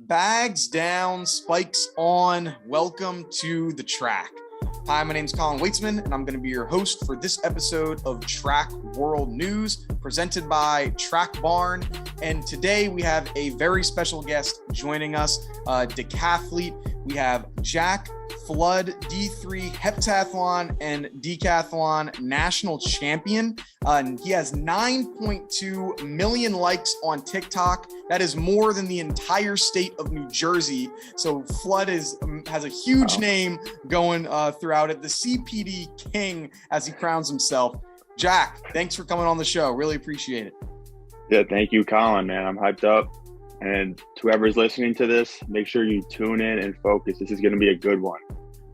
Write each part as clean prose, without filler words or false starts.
Bags down, spikes on. Welcome to the track. Hi, my name's Colin Weitzman, and I'm going to be your host for this episode of Track World News, presented by Track Barn. And today we have a very special guest joining us, decathlete. We have Jack Flood, D3 heptathlon and decathlon national champion. And he has 9.2 million likes on TikTok. That is more than the entire state of New Jersey. So Flood has a huge name going throughout it. The CPD king, as he crowns himself. Jack, thanks for coming on the show. Really appreciate it. Yeah, thank you, Colin, man. I'm hyped up. And to whoever's listening to this, make sure you tune in and focus. This is going to be a good one.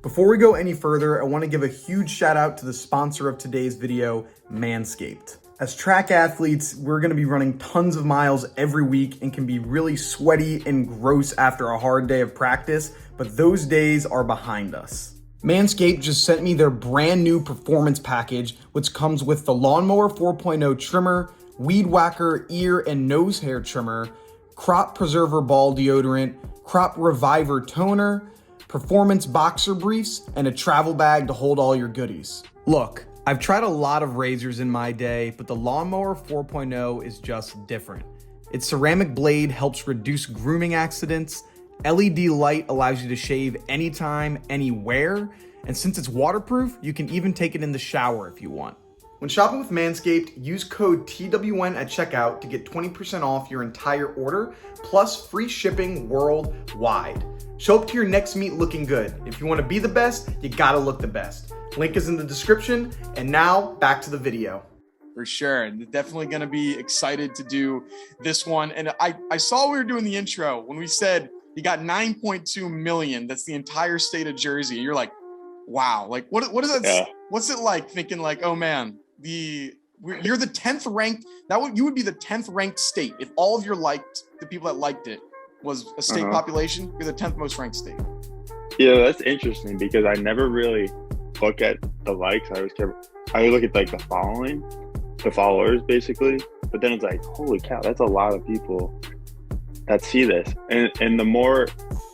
Before we go any further, I want to give a huge shout out to the sponsor of today's video, Manscaped. As track athletes, we're going to be running tons of miles every week and can be really sweaty and gross after a hard day of practice, but those days are behind us. Manscaped just sent me their brand new performance package, which comes with the Lawnmower 4.0 trimmer, Weed Whacker ear and nose hair trimmer, Crop Preserver ball deodorant, Crop Reviver toner, performance boxer briefs, and a travel bag to hold all your goodies. Look, I've tried a lot of razors in my day, but the Lawnmower 4.0 is just different. Its ceramic blade helps reduce grooming accidents, LED light allows you to shave anytime, anywhere, and since it's waterproof, you can even take it in the shower if you want. When shopping with Manscaped, use code TWN at checkout to get 20% off your entire order, plus free shipping worldwide. Show up to your next meet looking good. If you want to be the best, you gotta look the best. Link is in the description, and now back to the video. For sure. Definitely going to be excited to do this one. And I saw we were doing the intro when we said you got 9.2 million. That's the entire state of Jersey. You're like, wow. Like, what is that? Yeah. What's it like thinking like, oh man, you're the 10th ranked. You would be the 10th ranked state if all of the people that liked it was a state population. You're the 10th most ranked state. Yeah, that's interesting because I never really look at the likes. I look at like the followers basically. But then it's like, holy cow, that's a lot of people that see this. And the more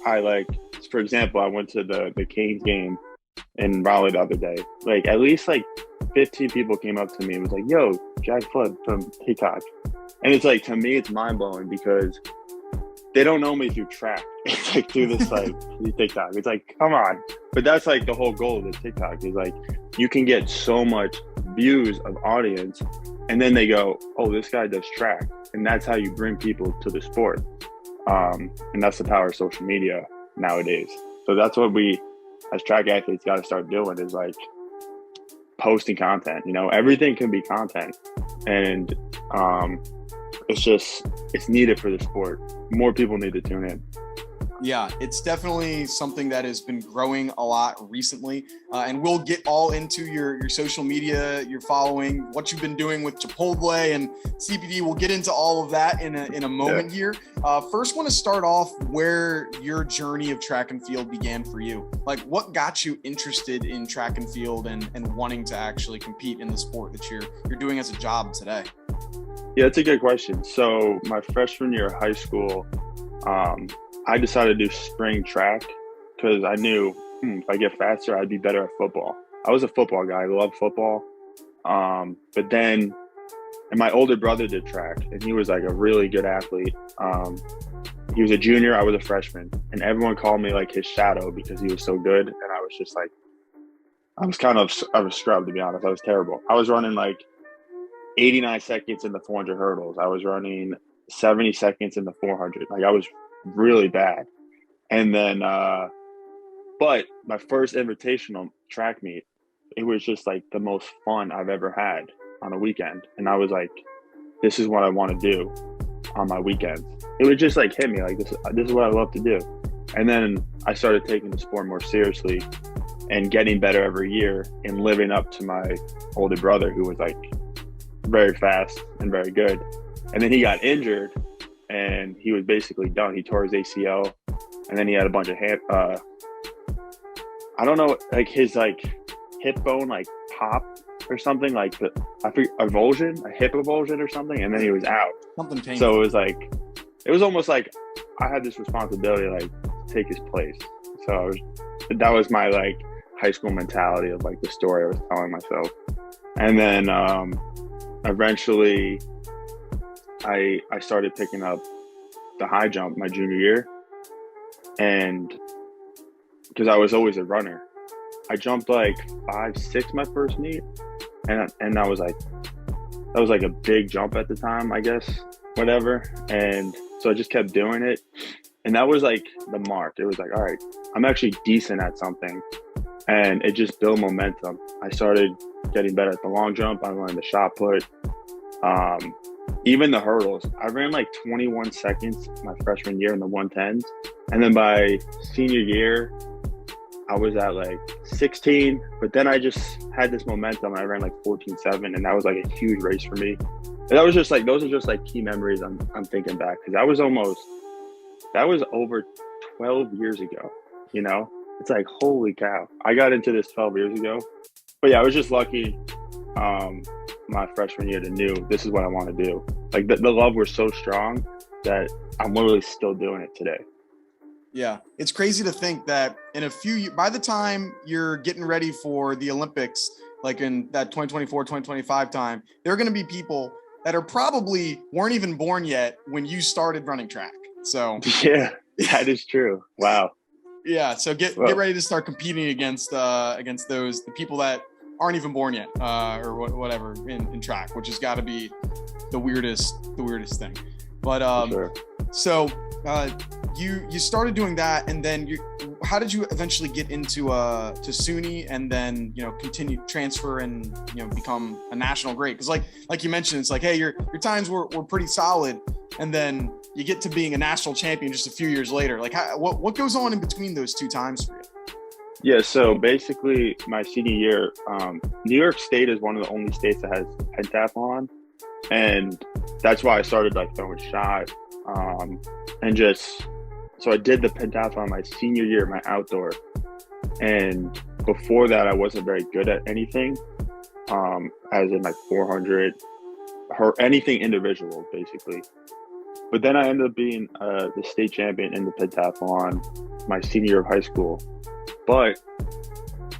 I like, for example, I went to the Canes game in Raleigh the other day. Like at least like 15 people came up to me and was like, yo, Jack Flood from TikTok. And it's like, to me, it's mind blowing because they don't know me through track. It's like through this like through TikTok. It's like, come on. But that's like the whole goal of the TikTok is like you can get so much views of audience, and then they go, oh, this guy does track, and that's how you bring people to the sport. And that's the power of social media nowadays. So that's what we as track athletes got to start doing is like posting content. You know, everything can be content, and it's needed for the sport. More people need to tune in. Yeah, it's definitely something that has been growing a lot recently. And we'll get all into your social media, your following, what you've been doing with Chipotle and CPD. We'll get into all of that in a moment here. First, want to start off where your journey of track and field began for you. Like, what got you interested in track and field and wanting to actually compete in the sport that you're doing as a job today? Yeah, that's a good question. So my freshman year of high school, I decided to do spring track because I knew if I get faster, I'd be better at football. I was a football guy. I loved football. But then, and my older brother did track, and he was like a really good athlete. He was a junior. I was a freshman, and everyone called me like his shadow because he was so good. And I was just like, I was a scrub, to be honest. I was terrible. I was running like 89 seconds in the 400 hurdles. I was running 70 seconds in the 400. Like I was really bad. And then, but my first invitational track meet, it was just like the most fun I've ever had on a weekend. And I was like, this is what I want to do on my weekends. It would just like hit me like this is what I love to do. And then I started taking the sport more seriously and getting better every year and living up to my older brother who was like very fast and very good. And then he got injured and he was basically done. He tore his ACL and then he had a bunch of I don't know, like his like hip bone like popped or something, like the I forget, avulsion, a hip avulsion or something, and then he was out. Something painful. So it was almost like I had this responsibility like to take his place. So that was my like high school mentality of like the story I was telling myself. And then eventually I started picking up the high jump my junior year, and because I was always a runner, I jumped like 5'6" my first meet, and that was like a big jump at the time, I guess, whatever. And so I just kept doing it, and that was like the mark. It was like, all right, I'm actually decent at something, and it just built momentum. I started getting better at the long jump. I learned the shot put. Even the hurdles, I ran like 21 seconds my freshman year in the 110s. And then by senior year, I was at like 16, but then I just had this momentum. I ran like 14.7, and that was like a huge race for me. And that was just like, those are just like key memories I'm thinking back, because that was over 12 years ago, you know? It's like, holy cow. I got into this 12 years ago. But yeah, I was just lucky my freshman year to knew this is what I want to do. Like the love was so strong that I'm literally still doing it today. Yeah. It's crazy to think that in a few years, by the time you're getting ready for the Olympics, like in that 2024, 2025 time, there are going to be people that are probably weren't even born yet when you started running track. So yeah, that is true. Wow. Yeah. So get ready to start competing against the people that aren't even born yet, or whatever in track, which has got to be the weirdest thing. But sure. So you started doing that, and then how did you eventually get into to SUNY, and then continue transfer and become a national great? Because like you mentioned, it's like, hey, your times were pretty solid, and then you get to being a national champion just a few years later. Like what goes on in between those two times for you? Yeah, so basically my senior year, New York State is one of the only states that has pentathlon, and that's why I started like throwing shot, and just so I did the pentathlon my senior year, my outdoor, and before that I wasn't very good at anything, as in like 400 or anything individual basically. But then I ended up being the state champion in the pentathlon my senior year of high school. But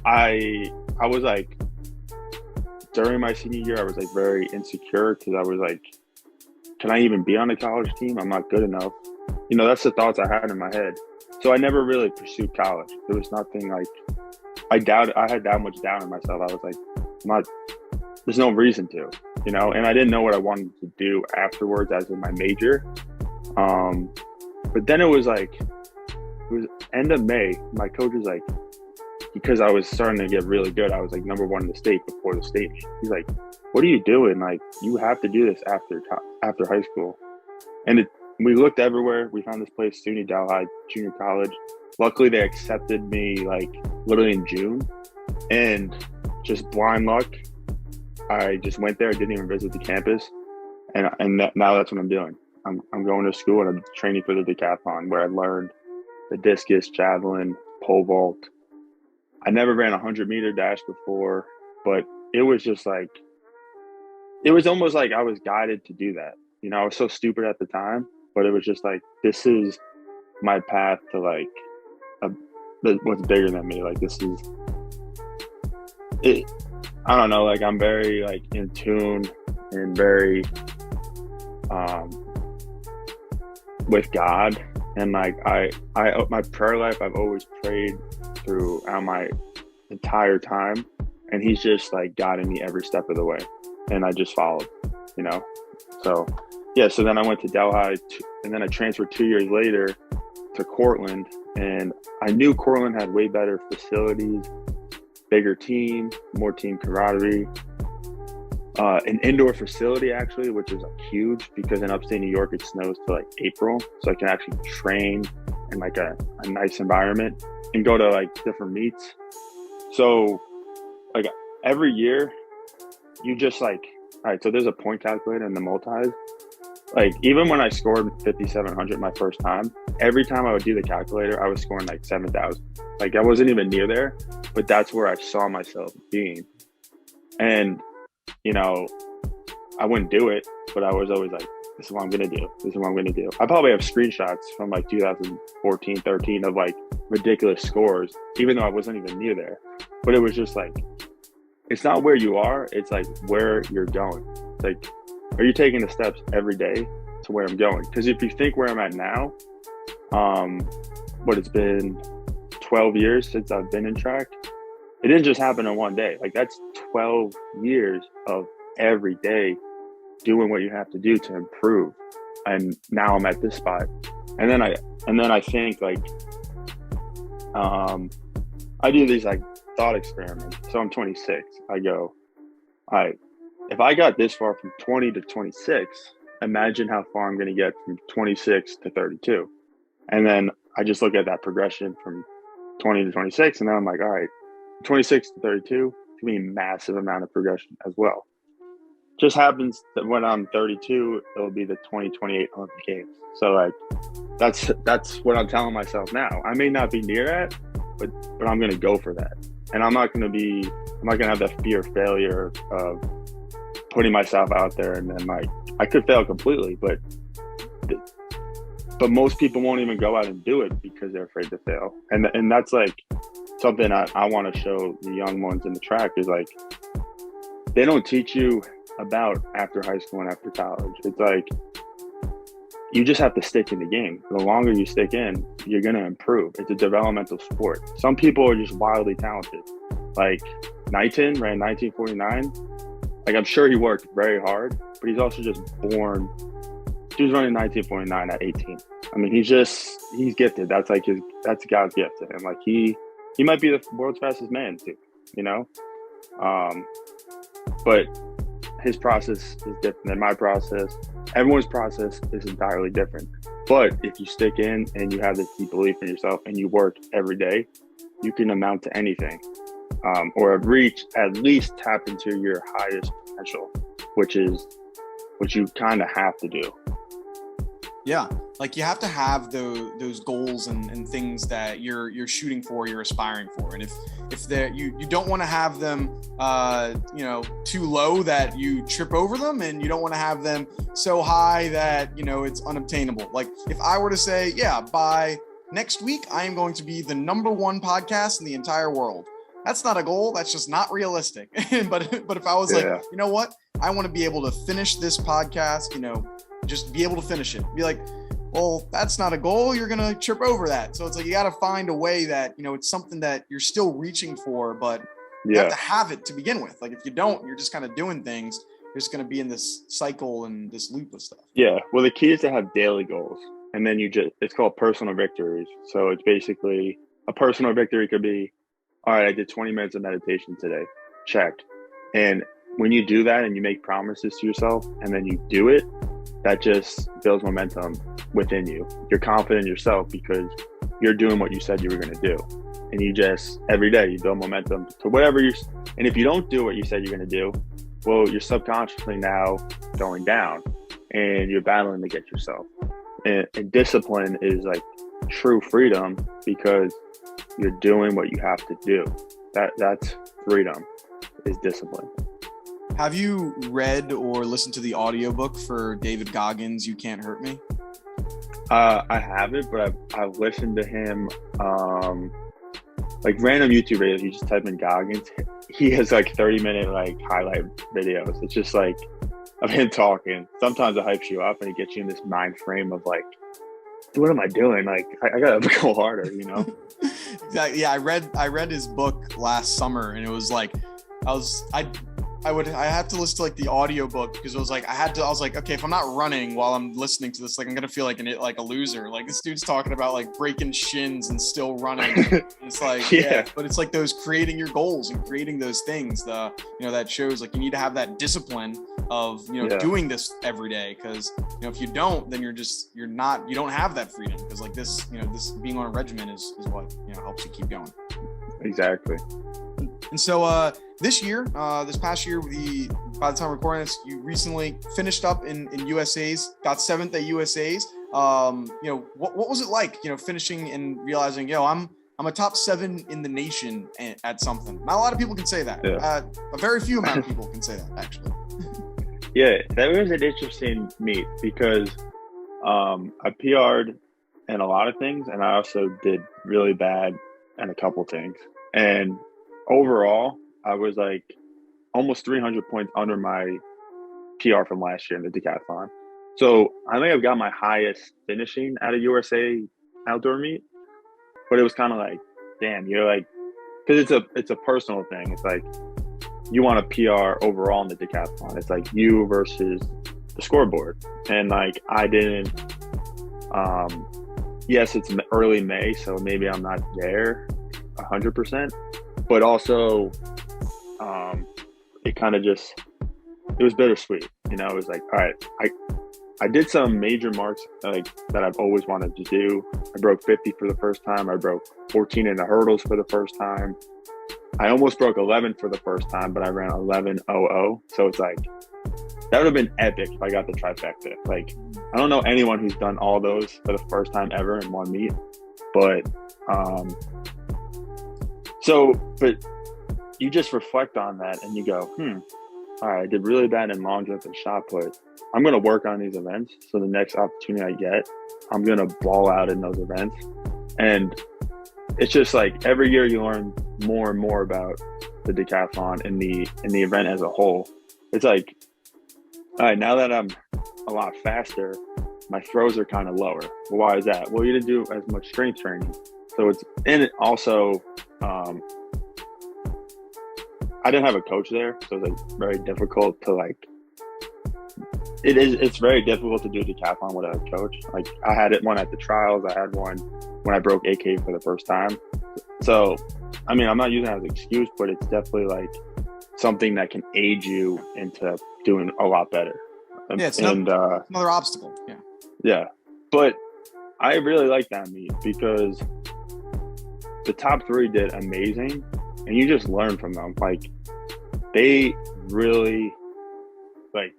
I was like, during my senior year, I was like very insecure, because I was like, can I even be on a college team? I'm not good enough. That's the thoughts I had in my head. So I never really pursued college. There was nothing like, I had that much doubt in myself. I was like, there's no reason to, and I didn't know what I wanted to do afterwards as in my major. But then it was end of May, my coach was like, because I was starting to get really good, I was like number one in the state before the state meet. He's like, what are you doing? Like, you have to do this after high school. And we looked everywhere. We found this place, SUNY Delhi Junior College. Luckily, they accepted me like literally in June, and just blind luck, I just went there. I didn't even visit the campus, and now that's what I'm doing. I'm going to school and I'm training for the decathlon, where I learned the discus, javelin, pole vault. I never ran a 100-meter dash before, but it was just like, it was almost like I was guided to do that. I was so stupid at the time, but it was just like, this is my path to like what's bigger than me. Like, this is it. I don't know. Like, I'm very like in tune and very with God. And like I my prayer life, I've always prayed throughout my entire time, and he's just like guiding me every step of the way, and I just followed, So yeah, so then I went to Delhi, and then I transferred 2 years later to Cortland, and I knew Cortland had way better facilities, bigger team, more team camaraderie, an indoor facility actually, which is like huge, because in upstate New York it snows till like April, so I can actually train in like a nice environment and go to like different meets. So like every year you just like, all right, so there's a point calculator in the multis. Like, even when I scored 5,700 my first time, every time I would do the calculator, I was scoring like 7,000. Like, I wasn't even near there, but that's where I saw myself being. And, I wouldn't do it, but I was always like, this is what I'm going to do. This is what I'm going to do. I probably have screenshots from like 2014, 13 of like ridiculous scores, even though I wasn't even near there. But it was just like, it's not where you are. It's like where you're going. It's like, are you taking the steps every day to where I'm going? Because if you think where I'm at now, what it's been 12 years since I've been in track. It didn't just happen in one day. Like that's 12 years of every day doing what you have to do to improve. And now I'm at this spot. And then I think like, I do these like thought experiments. So I'm 26. I go, all right, if I got this far from 20 to 26, imagine how far I'm going to get from 26 to 32. And then I just look at that progression from 20 to 26. And then I'm like, all right, 26 to 32, it's going to be a massive amount of progression as well. Just happens that when I'm 32, it'll be the 2028 Olympic Games. So like, that's what I'm telling myself now. I may not be near that, but I'm going to go for that. And I'm not going to have that fear of failure of putting myself out there. And then like, I could fail completely, but most people won't even go out and do it because they're afraid to fail. And that's like something I want to show the young ones in the track is like, they don't teach you about after high school and after college. It's like, you just have to stick in the game. The longer you stick in, you're going to improve. It's a developmental sport. Some people are just wildly talented. Like Knighton ran 1949. Like I'm sure he worked very hard, but he's also just born. He was running 1949 at 18. I mean, he's gifted. That's God's gift to him. Like he might be the world's fastest man too, you know? But his process is different than my process. Everyone's process is entirely different. But if you stick in and you have this deep belief in yourself and you work every day, you can amount to anything, or at least tap into your highest potential, which you kind of have to do. Yeah, like you have to have those goals and things that you're shooting for, you're aspiring for, and if you don't want to have them, too low that you trip over them, and you don't want to have them so high that it's unobtainable. Like if I were to say, yeah, by next week I am going to be the #1 podcast in the entire world. That's not a goal. That's just not realistic. but if I was like, you know what, I want to be able to finish this podcast, just be able to finish it. Be like, well, that's not a goal. You're going to trip over that. So it's like, you got to find a way that, it's something that you're still reaching for, but you have to have it to begin with. Like if you don't, you're just kind of doing things. You're just going to be in this cycle and this loop of stuff. Yeah. Well, the key is to have daily goals. And then it's called personal victories. So it's basically a personal victory could be, all right, I did 20 minutes of meditation today. Check. And when you do that and you make promises to yourself and then you do it, that just builds momentum within you. You're confident in yourself because you're doing what you said you were going to do. And you just, every day, you build momentum to whatever and if you don't do what you said you're going to do, well, you're subconsciously now going down and you're battling to get yourself. And discipline is like true freedom because you're doing what you have to do. That's freedom, is discipline. Have you read or listened to the audiobook for David Goggins' You Can't Hurt Me? I haven't, but I've listened to him, like random YouTube videos. You just type in Goggins. He has like 30-minute like highlight videos. It's just like of him talking. Sometimes it hypes you up and it gets you in this mind frame of like, what am I doing? Like I gotta go harder, Exactly. Yeah, I read his book last summer, and it was like I have to listen to like the audiobook because it was like I was like, okay, if I'm not running while I'm listening to this, like I'm gonna feel like a loser. Like this dude's talking about like breaking shins and still running. It's like yeah, but it's like those creating your goals and creating those things. That shows like you need to have that discipline of doing this every day, because if you don't, then you don't have that freedom, because like this being on a regimen is what helps you keep going. Exactly. And so this past year, by the time we're recording this, you recently finished up in USA's, got 7th at USA's. What was it like, finishing and realizing, I'm a top 7 in the nation at something. Not a lot of people can say that. Yeah. A very few amount of people can say that, actually. Yeah, that was an interesting meet because I PR'd in a lot of things, and I also did really bad in a couple things. And overall, I was like almost 300 points under my PR from last year in the decathlon. So I think I've got my highest finishing at a USA outdoor meet, but it was kind of like, damn, you're like, because it's a personal thing. It's like you want a PR overall in the decathlon. It's like you versus the scoreboard, and like I didn't. Yes, it's early May, so maybe I'm not there 100%, but also it kind of just, it was bittersweet. You know, it was like, all right, I did some major marks like that I've always wanted to do. I broke 50 for the first time. I broke 14 in the hurdles for the first time. I almost broke 11 for the first time, but I ran 11:00. So it's like, that would have been epic if I got the trifecta. Like, I don't know anyone who's done all those for the first time ever in one meet, but but you just reflect on that and you go, all right, I did really bad in long jump and shot put. I'm going to work on these events. So the next opportunity I get, I'm going to ball out in those events. And it's just like every year you learn more and more about the decathlon and the event as a whole. It's like, all right, now that I'm a lot faster, my throws are kind of lower. Well, why is that? Well, you didn't do as much strength training. So it's, and it also, I didn't have a coach there. So it's like very difficult to like, it's very difficult to do decathlon without a coach. Like I had one at the trials. I had one when I broke AK for the first time. So, I mean, I'm not using it as an excuse, but it's definitely like something that can aid you into doing a lot better. Yeah, it's another obstacle. Yeah. Yeah. But I really like that meet because the top three did amazing and you just learn from them. Like they really like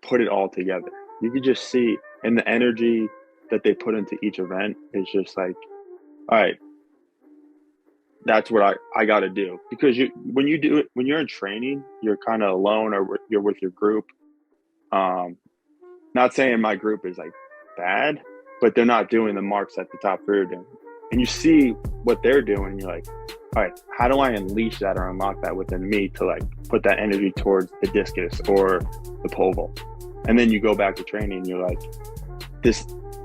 put it all together. You could just see, and the energy that they put into each event is just like, all right, that's what I got to do. Because when you do it, when you're in training, you're kind of alone or you're with your group. Not saying my group is like bad, but they're not doing the marks that the top three are doing. And you see what they're doing, and you're like, all right, how do I unleash that or unlock that within me to like put that energy towards the discus or the pole vault? And then you go back to training and you're like,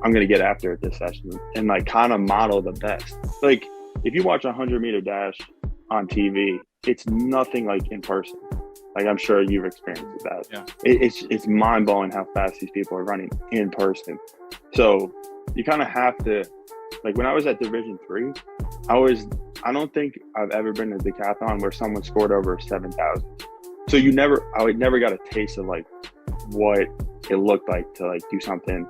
I'm going to get after it this session and like kind of model the best. Like if you watch a 100-meter dash on TV, it's nothing like in person. Like I'm sure you've experienced that. Yeah. It's mind blowing how fast these people are running in person. So you kind of have to, like when I was at Division 3, I don't think I've ever been in a decathlon where someone scored over 7,000. So I never got a taste of like what it looked like to like do something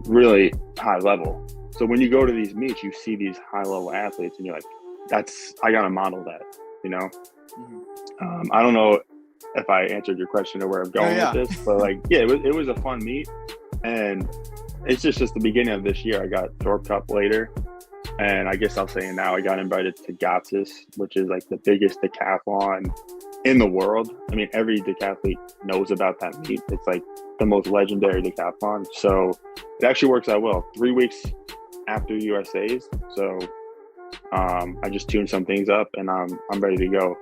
really high level. So when you go to these meets, you see these high level athletes and you're like, I got to model that, you know? Mm-hmm. I don't know if I answered your question or where I'm going with this, but like, yeah, it was a fun meet and it's just the beginning of this year. I got Thorpe Cup later. And I guess I'll say now I got invited to GOTSIS, which is like the biggest decathlon in the world. I mean, every decathlete knows about that meet. It's like the most legendary decathlon. So it actually works out well. 3 weeks after USA's. So I just tuned some things up and I'm ready to go.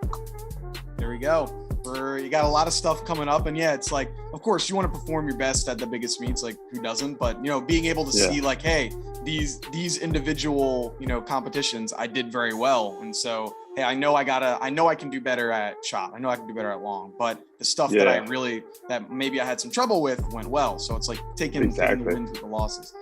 There we go. You got a lot of stuff coming up, and yeah, it's like, of course, you want to perform your best at the biggest meets. Like, who doesn't? But you know, being able to see like, hey, these individual competitions, I did very well, and so hey, I know I can do better at shot. I know I can do better at long. But the stuff that maybe I had some trouble with went well. So it's like taking the wins with the losses.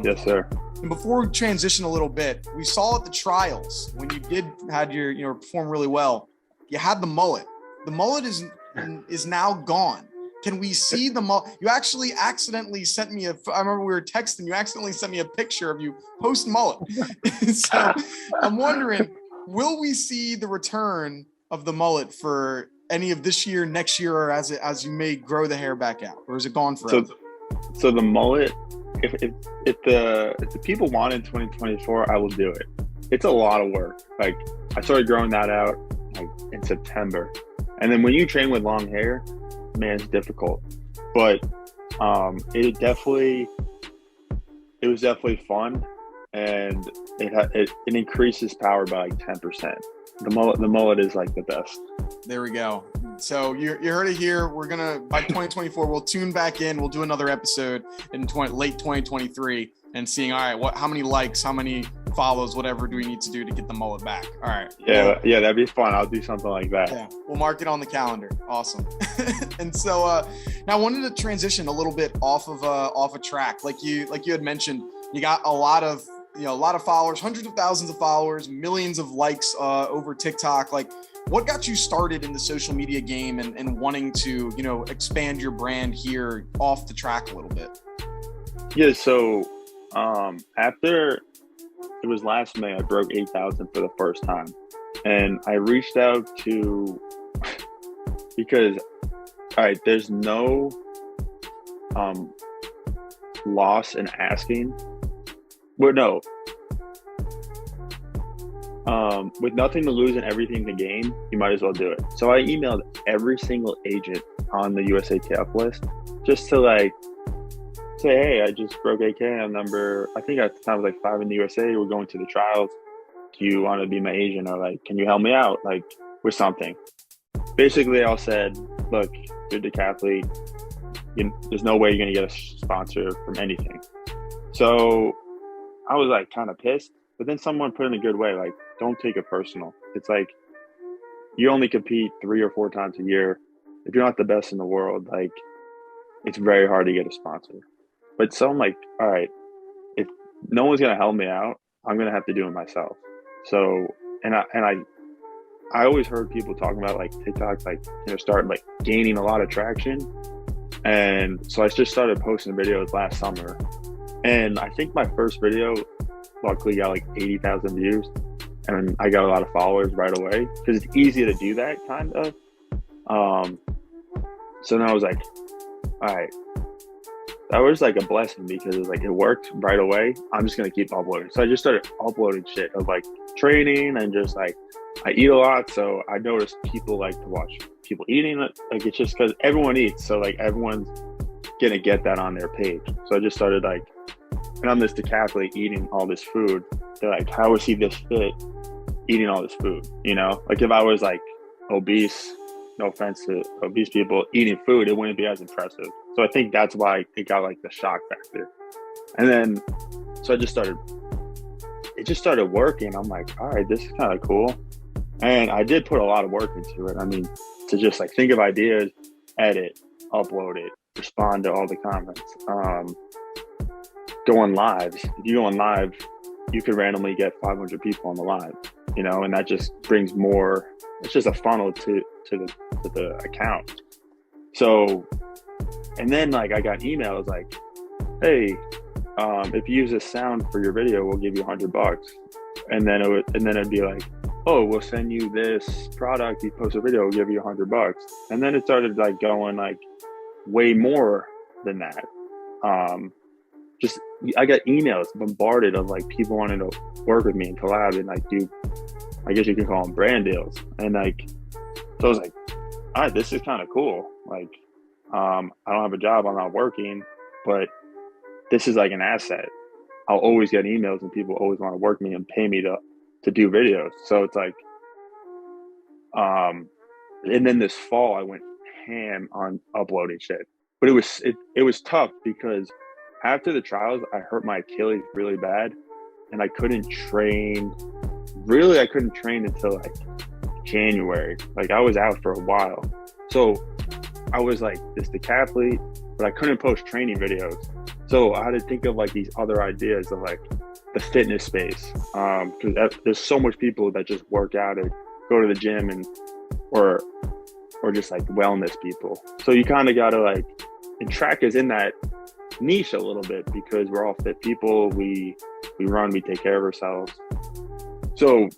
Yes, sir. And before we transition a little bit, we saw at the trials when you had your perform really well. You had the mullet. The mullet is now gone. Can we see the mullet? You actually accidentally sent me I remember we were texting, you accidentally sent me a picture of you post mullet. So I'm wondering, will we see the return of the mullet for any of this year, next year, or as you may grow the hair back out? Or is it gone forever? So the mullet, if the people want it in 2024, I will do it. It's a lot of work. Like I started growing that out like in September. And then when you train with long hair, man's difficult, but it was definitely fun, and it increases power by like 10%. The mullet is like the best. There we go. So you heard it here. We're gonna, by 2024, we'll tune back in. We'll do another episode in late 2023 and seeing, all right, how many likes, how many follows, whatever do we need to do to get the mullet back? All right. Yeah, that'd be fun. I'll do something like that. Yeah, we'll mark it on the calendar. Awesome. And so now I wanted to transition a little bit off of track. Like you had mentioned, you got a lot of followers, hundreds of thousands of followers, millions of likes over TikTok. Like, what got you started in the social media game and wanting to, expand your brand here off the track a little bit? Yeah, so after it was last May, I broke 8,000 for the first time. And I reached out to, because, all right, there's no loss in asking. Well, no. With nothing to lose and everything to gain, you might as well do it. So I emailed every single agent on the USATF list just to like say, hey, I just broke 8K. I'm number, I think at the time it was like 5 in the USA. We're going to the trials. Do you want to be my agent, or like, can you help me out like with something? Basically, they all said, look, you're a decathlete. There's no way you're going to get a sponsor from anything. So I was like kind of pissed, but then someone put in a good way, like, don't take it personal. It's like, you only compete 3 or 4 times a year. If you're not the best in the world, like, it's very hard to get a sponsor. But so I'm like, all right, if no one's going to help me out, I'm going to have to do it myself. So, and I always heard people talking about like TikTok, like, start like gaining a lot of traction. And so I just started posting videos last summer. And I think my first video luckily got like 80,000 views. And I got a lot of followers right away because it's easy to do that kind of. So then I was like, all right, that was like a blessing because it worked right away. I'm just going to keep uploading. So I just started uploading shit of like training and just like, I eat a lot. So I noticed people like to watch people eating. Like, it's just because everyone eats. So like everyone's going to get that on their page. So I just started like, and I'm this decathlete eating all this food. They're like, how is he this fit eating all this food? Like if I was like obese, no offense to obese people, eating food, it wouldn't be as impressive. So I think that's why it got like the shock factor. And then, so it just started working. I'm like, all right, this is kind of cool. And I did put a lot of work into it. I mean, to just like think of ideas, edit, upload it, respond to all the comments, go on lives. If you go on live, you could randomly get 500 people on the live, and that just brings more. It's just a funnel to the account. So, and then like I got emails like, hey, if you use this sound for your video, we'll give you $100. And then it'd be like, oh, we'll send you this product. You post a video, we'll give you $100. And then it started like going like way more than that. I got emails bombarded of like people wanting to work with me and collab and like do, I guess you can call them brand deals. And like, so I was like, all right, this is kind of cool. Like, I don't have a job, I'm not working, but this is like an asset. I'll always get emails and people always want to work me and pay me to do videos. So it's like, and then this fall I went ham on uploading shit, but it was tough because after the trials, I hurt my Achilles really bad and I couldn't train. Really, I couldn't train until like January. Like I was out for a while. So I was like this decathlete, but I couldn't post training videos. So I had to think of like these other ideas of like the fitness space. Because there's so much people that just work out or go to the gym or just like wellness people. So you kind of got to like, and track is in that niche a little bit because we're all fit people. We run, we take care of ourselves. So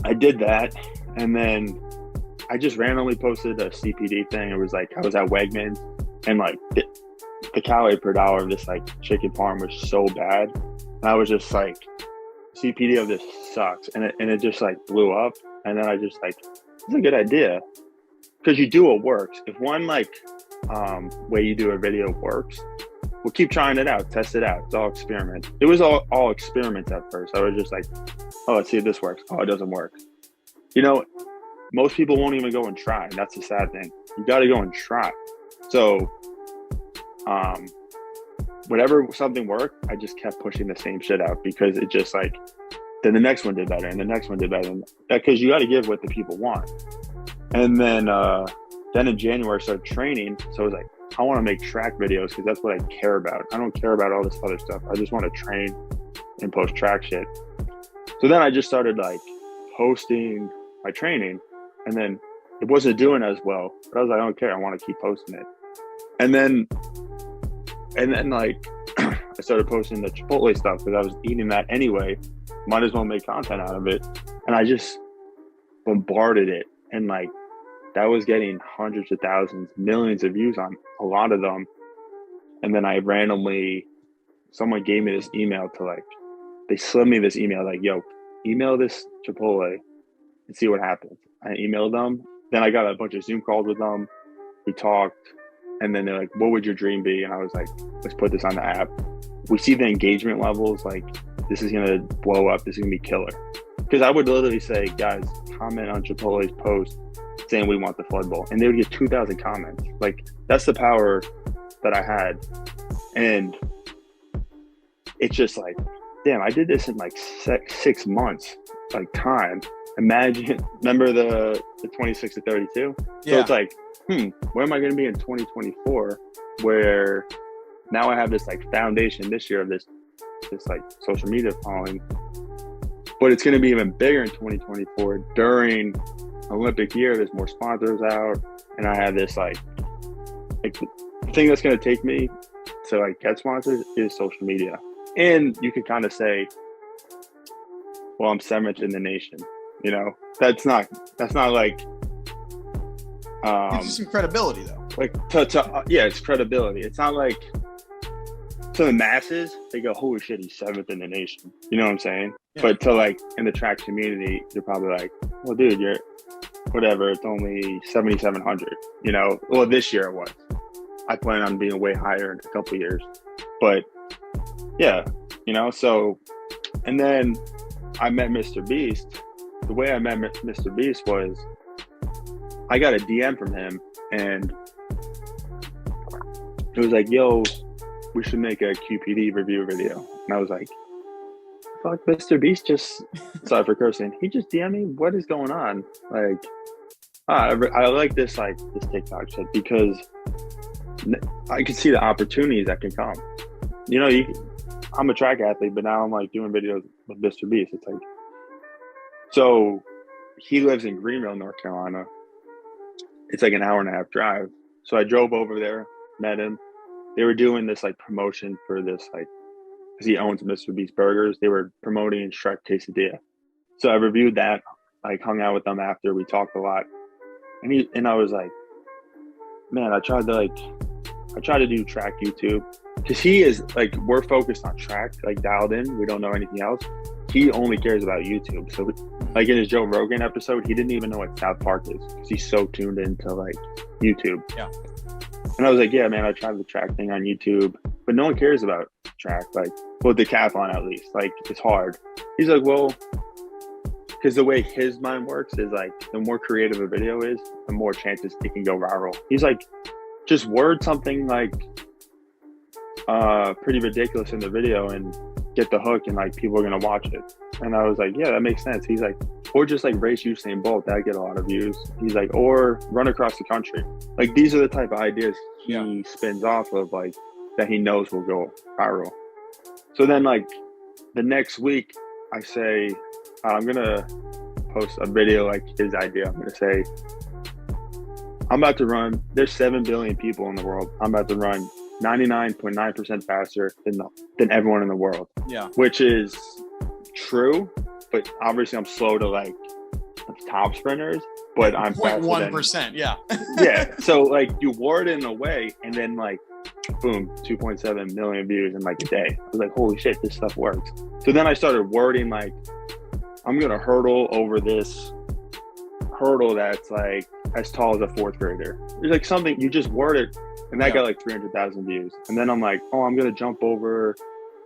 I did that, and then I just randomly posted a CPD thing. It was like I was at Wegmans, and like the calorie per dollar of this like chicken parm was so bad, and I was just like, CPD of this sucks, and it just like blew up. And then I just like, it's a good idea. because you do what works. If one way you do a video works, we'll keep trying it out, test it out. It's all experiment. It was all experiments at first. I was just like, oh, let's see if this works. Oh, it doesn't work. Most people won't even go and try. That's the sad thing. You got to go and try. So, whenever something worked, I just kept pushing the same shit out because it just then the next one did better and the next one did better. Because you got to give what the people want. And then in January I started training. So I was like, I want to make track videos because that's what I care about. I don't care about all this other stuff. I just want to train and post track shit. So then I just started posting my training, and then it wasn't doing as well. But I was like, I don't care. I want to keep posting it. And then I started posting the Chipotle stuff because I was eating that anyway. Might as well make content out of it. And I just bombarded it. And that was getting hundreds of thousands, millions of views on a lot of them. And then someone gave me this email they slid me this email yo, email this Chipotle and see what happens. I emailed them. Then I got a bunch of Zoom calls with them. We talked. And then they're like, what would your dream be? And I was like, let's put this on the app. We see the engagement levels. This is going to blow up. This is going to be killer. Because I would literally say, guys, comment on Chipotle's post saying we want the flood bowl. And they would get 2,000 comments. That's the power that I had. And it's just damn, I did this in 6 months, time. Remember the 26 to 32? Yeah. So it's where am I going to be in 2024? Where now I have this foundation this year of this social media following, but it's going to be even bigger in 2024 during Olympic year. There's more sponsors out, and I have this the thing that's going to take me to get sponsors is social media. And you could kind of say, well, I'm 7th in the nation. That's not gives you some credibility though. It's credibility. It's not to the masses, they go, holy shit, he's 7th in the nation. You know what I'm saying? Yeah. But to in the track community, they're probably well, dude, you're whatever. It's only 7,700. Well, this year it was. I plan on being way higher in a couple of years. But yeah, so, and then I met Mr.Beast. The way I met Mr.Beast was I got a DM from him, and it was yo, we should make a QPD review video. And I was like, fuck, Mr.Beast just, sorry for cursing, he just DM'd me? What is going on? I like this TikTok shit because I can see the opportunities that can come. I'm a track athlete, but now I'm doing videos with Mr.Beast. It's so he lives in Greenville, North Carolina. It's an hour and a half drive. So I drove over there, met him. They were doing this promotion for this because he owns Mr.Beast Burgers. They were promoting Shrek Quesadilla. So I reviewed that. I hung out with them after. We talked a lot. And I was like, man, I tried to do track YouTube because he is we're focused on track, dialed in. We don't know anything else. He only cares about YouTube. So in his Joe Rogan episode, he didn't even know what South Park is because he's so tuned into YouTube. Yeah. And I was like, yeah, man, I tried the track thing on YouTube, but no one cares about track. Decathlon at least. It's hard. He's like, well, because the way his mind works is the more creative a video is, the more chances it can go viral. He's just word something pretty ridiculous in the video and get the hook, and people are gonna watch it. And I was like, yeah, that makes sense. He's or just race Usain Bolt, that get a lot of views. He's or run across the country. These are the type of ideas he spins off of that he knows will go viral. So then the next week I say I'm gonna post a video his idea. I'm gonna say I'm about to run, there's 7 billion people in the world. I'm about to run 99.9% faster than everyone in the world. Yeah. Which is true, but obviously I'm slow to top sprinters, but I'm faster 0.1%. Yeah. Yeah. So you word it in a way, and then boom, 2.7 million views in a day. I was like, holy shit, this stuff works. So then I started wording I'm gonna hurdle over this hurdle that's as tall as a fourth grader. It's like something you just word it, and that got like 300,000 views. And then I'm like, oh, I'm gonna jump over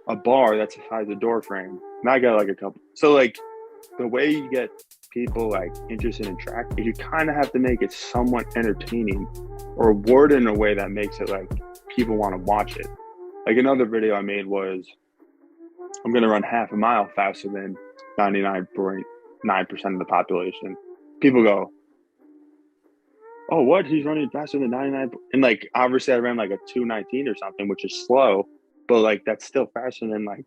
a bar that's the size of a door frame, and I got like a couple. So like the way you get people like interested in track is you kind of have to make it somewhat entertaining, or word it in a way that makes it like people want to watch it. Like another video I made was, I'm gonna run half a mile faster than 99.9% of the population. People go, oh, what? He's running faster than 99. And like, obviously I ran like a 2:19 or something, which is slow, but like, that's still faster than like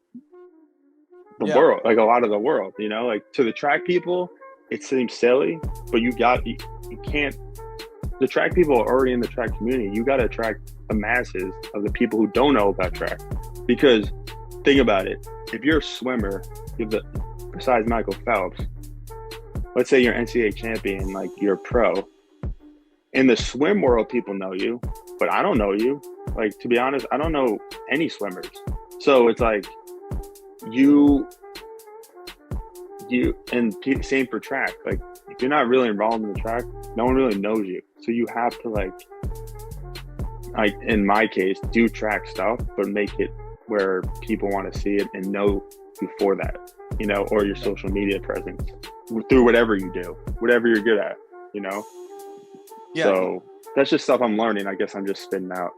the world, like a lot of the world, you know, like to the track people, it seems silly, but you can't, the track people are already in the track community. You got to attract the masses of the people who don't know about track, because think about it. If you're a swimmer, besides Michael Phelps, let's say you're NCAA champion, like you're a pro. In the swim world, people know you, but I don't know you. Like, to be honest, I don't know any swimmers. So it's like and same for track. Like, if you're not really involved in the track, no one really knows you. So you have to like in my case, do track stuff, but make it where people want to see it and know you for that, you know, or your social media presence through whatever you do, whatever you're good at, you know? Yeah. So that's just stuff I'm learning. I guess I'm just spitting out.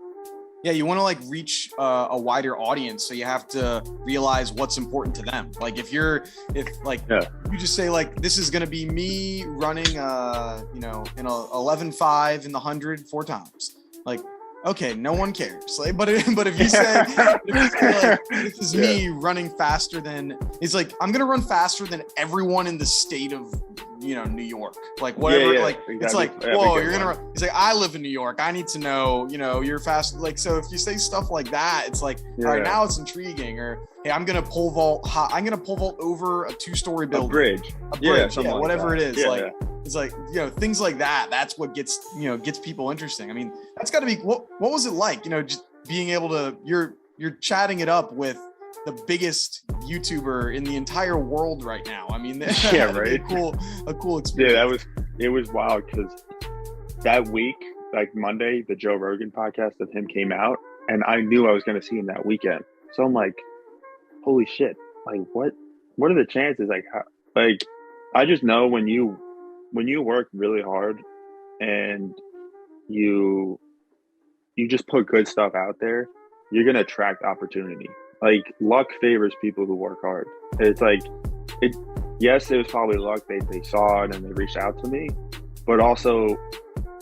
Yeah, you want to like reach a wider audience, so you have to realize what's important to them. Like if you just say like, this is going to be me running, in a 11.5 in the 100 4 times. Like, okay, no one cares. Like, but if you say, like, this is me running faster than, it's like, I'm going to run faster than everyone in the state of, New York, like whatever, exactly. It's like, whoa, you're gonna run. It's like, I live in New York, I need to know, you're fast. Like, so if you say stuff like that, it's like, all right, now it's intriguing. Or, hey, I'm gonna pole vault over a 2-story building, a bridge, whatever like it is. It's like, things like that. That's what gets people interesting. I mean, that's got to be what was it like? Just being able to, you're chatting it up with the biggest YouTuber in the entire world right now. I mean, yeah, right. A cool experience. Yeah, it was wild, because that week, like Monday, the Joe Rogan podcast of him came out, and I knew I was going to see him that weekend. So I'm like, holy shit! Like, what are the chances? Like, how, like, I just know when you work really hard and you just put good stuff out there, you're going to attract opportunity. Like, luck favors people who work hard. It's like, yes, it was probably luck. They saw it and they reached out to me. But also,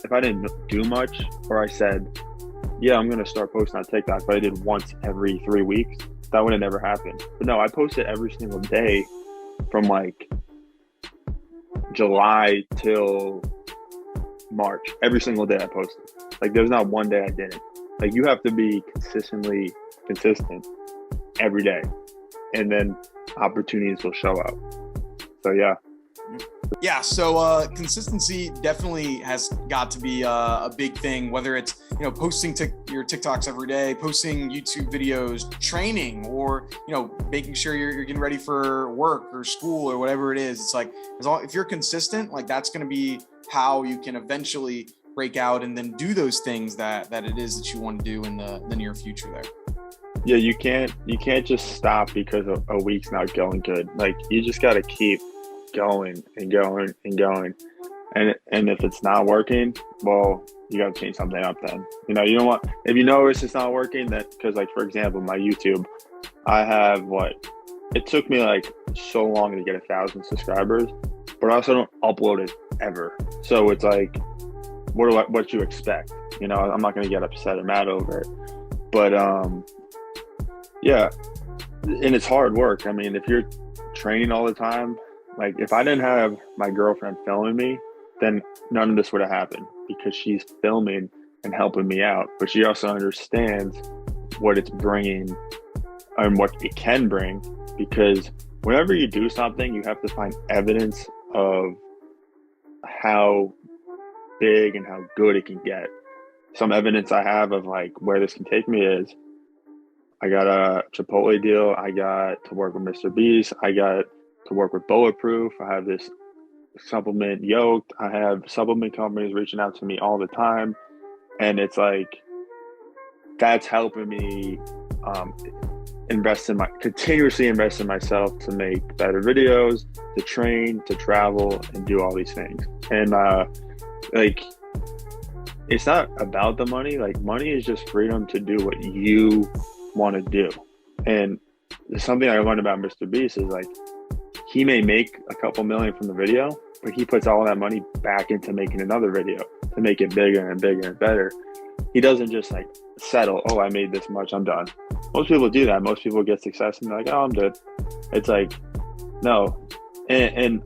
if I didn't do much, or I said, yeah, I'm going to start posting on TikTok, but I did once every 3 weeks, that would have never happened. But no, I posted every single day from like July till March. Every single day I posted. Like, there's not one day I didn't. Like, you have to be consistent every day, and then opportunities will show up. So so consistency definitely has got to be a big thing, whether it's posting your TikToks every day, posting YouTube videos, training, or making sure you're getting ready for work or school or whatever it is. It's like, if you're consistent, like, that's going to be how you can eventually break out and then do those things that it is that you want to do in the near future there. Yeah, you can't just stop because a week's not going good. Like, you just got to keep going and going and going. And if it's not working, well, you got to change something up then. You don't want, if you notice it's not working, that, because like, for example, my YouTube, I have it took me like so long to get 1,000 subscribers, but I also don't upload it ever. So it's like, what you expect? I'm not going to get upset or mad over it. But, yeah, and it's hard work. I mean, if you're training all the time, like, if I didn't have my girlfriend filming me, then none of this would have happened, because she's filming and helping me out. But she also understands what it's bringing and what it can bring, because whenever you do something, you have to find evidence of how big and how good it can get. Some evidence I have of like where this can take me is, I got a Chipotle deal. I got to work with Mr.Beast. I got to work with Bulletproof. I have this supplement yoked. I have supplement companies reaching out to me all the time. And it's like, that's helping me continuously invest in myself to make better videos, to train, to travel, and do all these things. And like, it's not about the money. Like, money is just freedom to do what you want to do. And something I learned about Mr.Beast is like, he may make a couple million from the video, but he puts all that money back into making another video to make it bigger and bigger and better. He doesn't just like settle, oh, I made this much, I'm done. Most people do that. Most people get success and they're like, oh, I'm good. It's like, no. And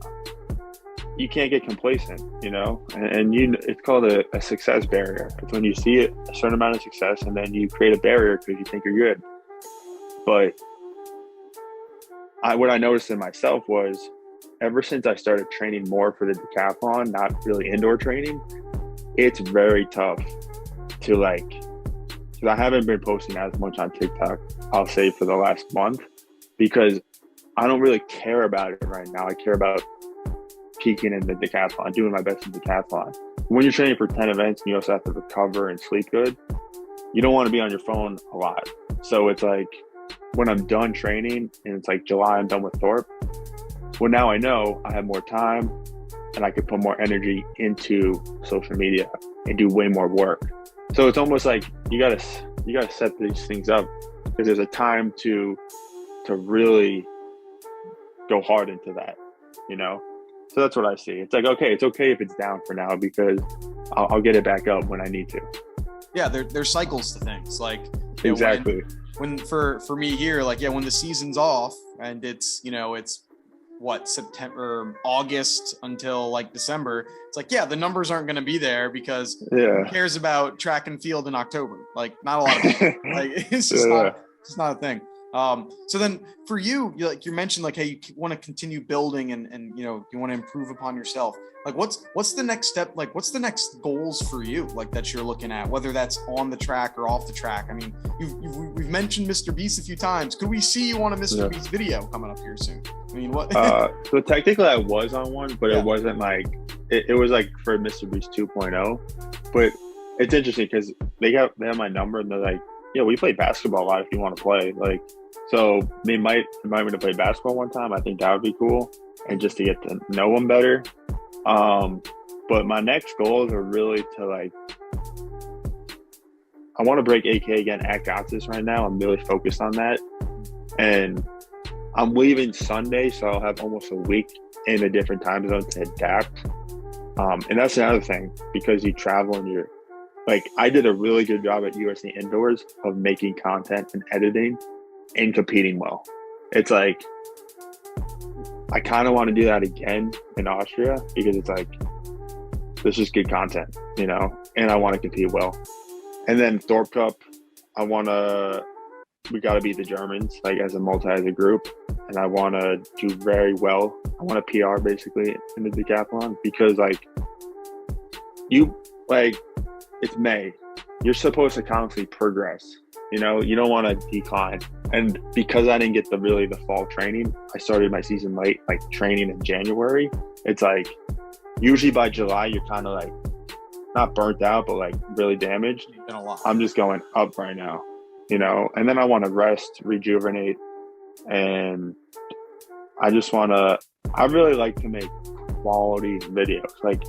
you can't get complacent, you know? And it's called a success barrier. It's when you see a certain amount of success and then you create a barrier because you think you're good. But what I noticed in myself was, ever since I started training more for the decathlon, not really indoor training, it's very tough to like, because I haven't been posting as much on TikTok, I'll say, for the last month, because I don't really care about it right now. I care about peaking in the decathlon, doing my best in the decathlon. When you're training for 10 events and you also have to recover and sleep good, you don't want to be on your phone a lot. So it's like, when I'm done training and it's like July, I'm done with Thorpe. Well, now I know I have more time and I could put more energy into social media and do way more work. So it's almost like you gotta set these things up, because there's a time to really go hard into that, you know? So that's what I see. It's like, okay, it's okay if it's down for now, because I'll get it back up when I need to. Yeah, there's cycles to things. Like, exactly. When for me here, like, yeah, when the season's off and it's, you know, it's what, September, August until like December, it's like, yeah, the numbers aren't going to be there, because who cares about track and field in October? Like, not a lot of people. Like, it's just not a thing. So then for you, you mentioned like, hey, you want to continue building and you know, you want to improve upon yourself. Like, what's the next step? Like, what's the next goals for you, like, that you're looking at, whether that's on the track or off the track? I mean, we've mentioned Mr.Beast a few times. Could we see you on a Mr.Beast video coming up here soon? I mean, what? So technically I was on one, but it wasn't like, it was like for Mr.Beast 2.0. But it's interesting because they have my number and they're like, yeah, we play basketball a lot if you want to play. Like, so they might invite me to play basketball one time. I think that would be cool, and just to get to know them better. But my next goals are really to like, I want to break AK again at Gotsis right now. I'm really focused on that. And I'm leaving Sunday, so I'll have almost a week in a different time zone to adapt. And that's another thing, because you travel and you're like, I did a really good job at USC Indoors of making content and editing and competing well. It's like, I kind of want to do that again in Austria, because it's like, this is good content, you know, and I want to compete well. And then Thorpe Cup, we got to beat the Germans, like as a group. And I want to do very well. I want to PR basically in the decathlon, because like, it's May. You're supposed to constantly progress. You know, you don't want to decline. And because I didn't get the fall training, I started my season late, like training in January. It's like, usually by July, you're kind of like, not burnt out, but like really damaged. I'm just going up right now, you know? And then I want to rest, rejuvenate. And I really like to make quality videos. Like,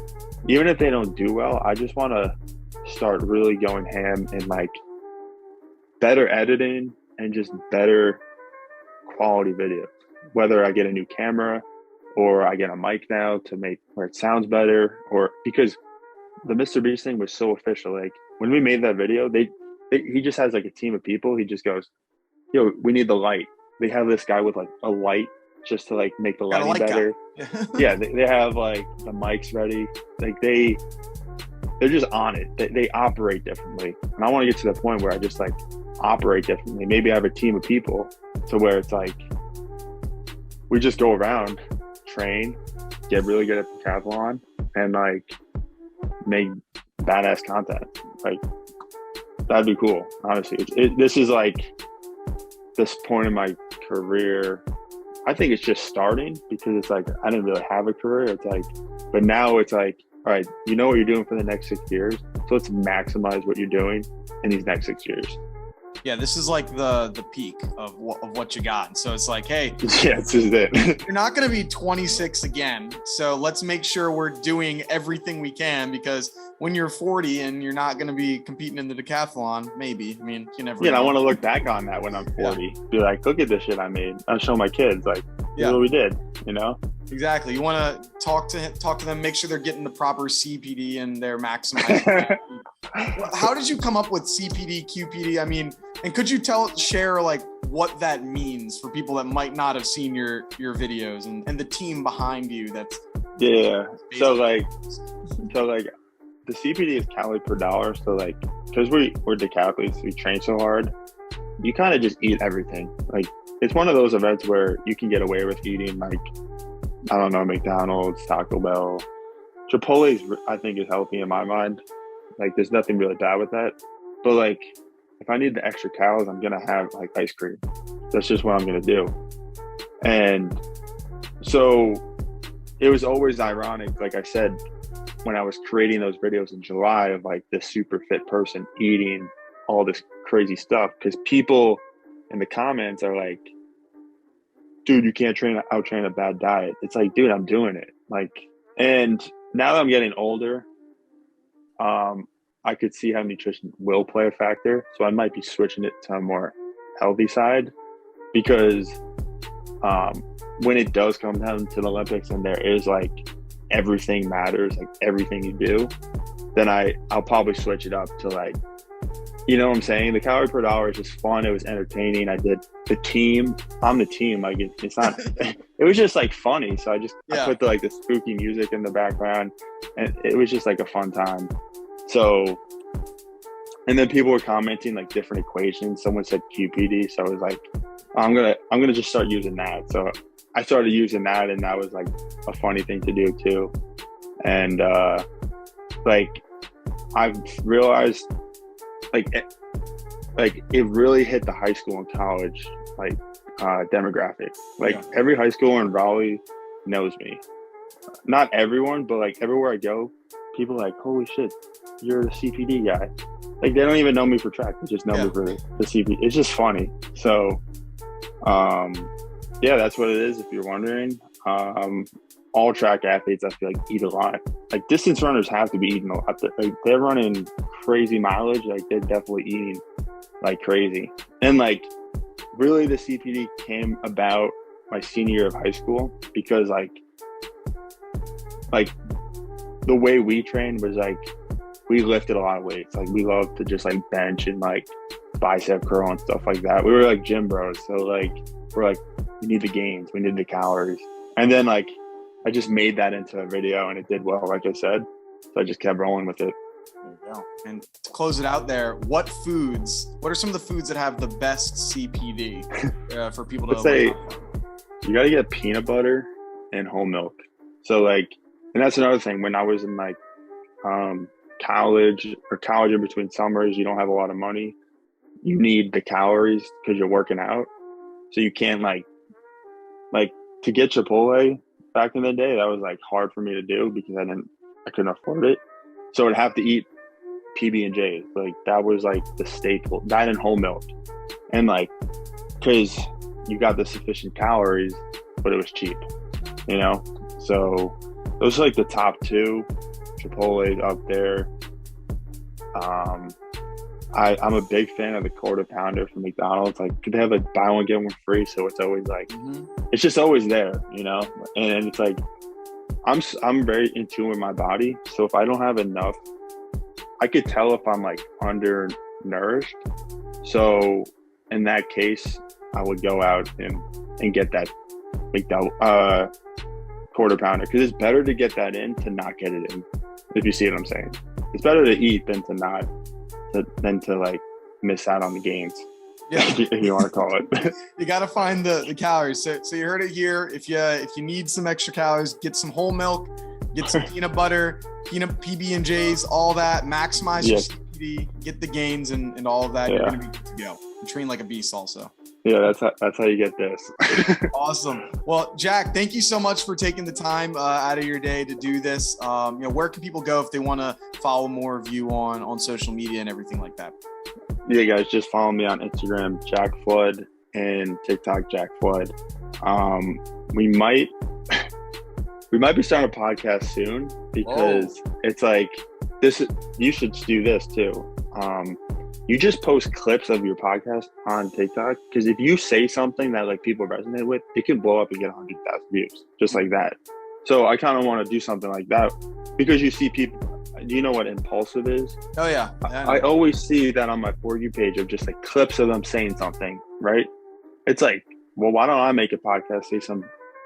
even if they don't do well, I just want to start really going ham in like better editing and just better quality videos. Whether I get a new camera or I get a mic now to make where it sounds better, or because the Mr.Beast thing was so official. Like, when we made that video, he just has like a team of people. He just goes, yo, we need the light. They have this guy with like a light just to like make the lighting better. Yeah, they have like the mics ready. Like they're just on it. They operate differently. And I want to get to the point where I just like operate differently. Maybe I have a team of people to where it's like, we just go around, train, get really good at decathlon, and like make badass content. Like, that'd be cool, honestly. This is like, this point in my career, I think it's just starting because it's like, I didn't really have a career. It's like, but now it's like, all right, you know what you're doing for the next 6 years. So let's maximize what you're doing in these next 6 years. Yeah, this is like the peak of what you got. And so it's like, hey, yeah, this is it. you're not going to be 26 again. So let's make sure we're doing everything we can, because when you're 40 and you're not going to be competing in the decathlon, maybe, I mean, you never know. I want to look back on that when I'm 40. Yeah. Be like, look at this shit I made. I'll show my kids, like, here's what we did, you know? Exactly. You want to talk to them, make sure they're getting the proper CPD and they're maximizing. How did you come up with CPD, QPD? I mean, and could you share like what that means for people that might not have seen your videos and the team behind you? That's So like the CPD is calorie per dollar. So like, because we're decathletes, we train so hard, you kind of just eat everything. Like, it's one of those events where you can get away with eating like, I don't know, McDonald's, Taco Bell. Chipotle, I think, is healthy in my mind. Like, there's nothing really bad with that. But like, if I need the extra calories, I'm gonna have like ice cream. That's just what I'm gonna do. And so it was always ironic, like I said, when I was creating those videos in July of like this super fit person eating all this crazy stuff, because people in the comments are like, dude, you can't out-train a bad diet. It's like, dude, I'm doing it. Like, and now that I'm getting older, I could see how nutrition will play a factor. So I might be switching it to a more healthy side, because when it does come down to the Olympics and there is like everything matters, like everything you do, then I'll probably switch it up to like, you know what I'm saying? The calorie per dollar is just fun. It was entertaining. I did the team. I'm the team. Like it's not, it was just like funny. So I put the spooky music in the background, and it was just like a fun time. So, and then people were commenting like different equations. Someone said QPD. So I was like, I'm going to just start using that. So I started using that, and that was like a funny thing to do too. And like I've realized like it really hit the high school and college like demographic. Like every high schooler in Raleigh knows me. Not everyone, but like everywhere I go, people are like, holy shit, you're the CPD guy. Like they don't even know me for track, they just know me for the CPD. It's just funny. So that's what it is, if you're wondering. All track athletes, I feel like, eat a lot. Like distance runners have to be eating a lot. Like they're running crazy mileage. Like they're definitely eating like crazy. And like really the CPD came about my senior year of high school, because like the way we trained was like, we lifted a lot of weights. Like we loved to just like bench and like bicep curl and stuff like that. We were like gym bros. So like, we're like, we need the gains, we need the calories. And then like, I just made that into a video and it did well, like I said. So I just kept rolling with it. There you go. And to close it out there, what are some of the foods that have the best CPD for people to Let's say you got to get peanut butter and whole milk. So like, and that's another thing. When I was in like college in between summers, you don't have a lot of money. You need the calories because you're working out. So you can't like to get Chipotle back in the day, that was like hard for me to do because I couldn't afford it. So I'd have to eat PB&Js. Like that was like the staple, that and whole milk. And like, cause you got the sufficient calories, but it was cheap, you know? So those are like the top two. Chipotle up there. I'm a big fan of the quarter pounder from McDonald's. Like they have like buy one get one free, so it's always like it's just always there, you know. And it's like I'm very in tune with my body, so if I don't have enough, I could tell if I'm like undernourished. So in that case, I would go out and get that quarter pounder, because it's better to get that in to not get it in. If you see what I'm saying, it's better to eat than to like miss out on the gains. Yeah, if you want to call it. You got to find the calories. So you heard it here. If you need some extra calories, get some whole milk, get some peanut butter, PB&Js, all that. Maximize your CPD, get the gains and all of that. You're gonna be good to go. And train like a beast also. Yeah, that's how you get this. Awesome. Well, Jack, thank you so much for taking the time out of your day to do this. Where can people go if they want to follow more of you on social media and everything like that? Yeah, guys, just follow me on Instagram, Jack Flood, and TikTok, Jack Flood. We might be starting a podcast soon because it's like this. You should do this too. You just post clips of your podcast on TikTok, because if you say something that like people resonate with, it can blow up and get 100,000 views just like that. So I kind of want to do something like that, because you see people. Do you know what impulsive is? Oh yeah. I always see that on my For You page of just like clips of them saying something, right? It's like, well, why don't I make a podcast, say some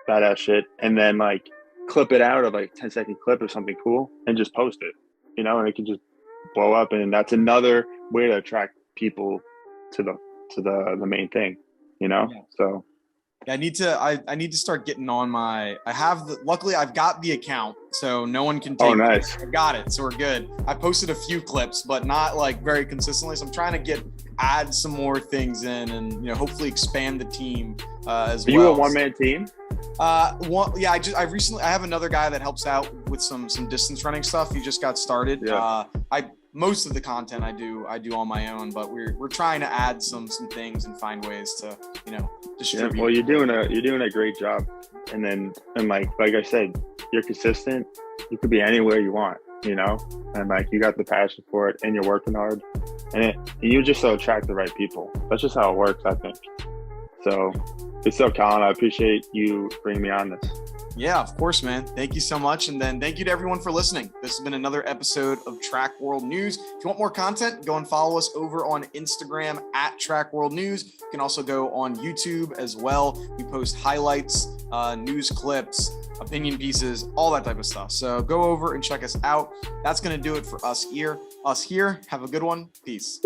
badass shit, and then like clip it out of like 10-second clip or something cool and just post it, and it can just blow up. And that's another way to attract people to the main thing, Yeah. So I need to start getting on luckily I've got the account, so no one can take Oh, nice. it. I got it, so we're good. I posted a few clips, but not like very consistently. So I'm trying to add some more things in and, hopefully expand the team as well. Are you a one-man team? I have another guy that helps out with some distance running stuff. He just got started. Yeah. Most of the content I do on my own, but we're trying to add some things and find ways to, distribute. Yeah, well, you're doing a great job. And like I said, you're consistent. You could be anywhere you want, and like you got the passion for it and you're working hard, and you just so attract the right people. That's just how it works, I think. So it's so, Colin, I appreciate you bringing me on this. Yeah, of course, man. Thank you so much. And then thank you to everyone for listening. This has been another episode of Track World News. If you want more content, go and follow us over on Instagram at Track World News. You can also go on YouTube as well. We post highlights, news clips, opinion pieces, all that type of stuff. So go over and check us out. That's going to do it for us here. Have a good one. Peace.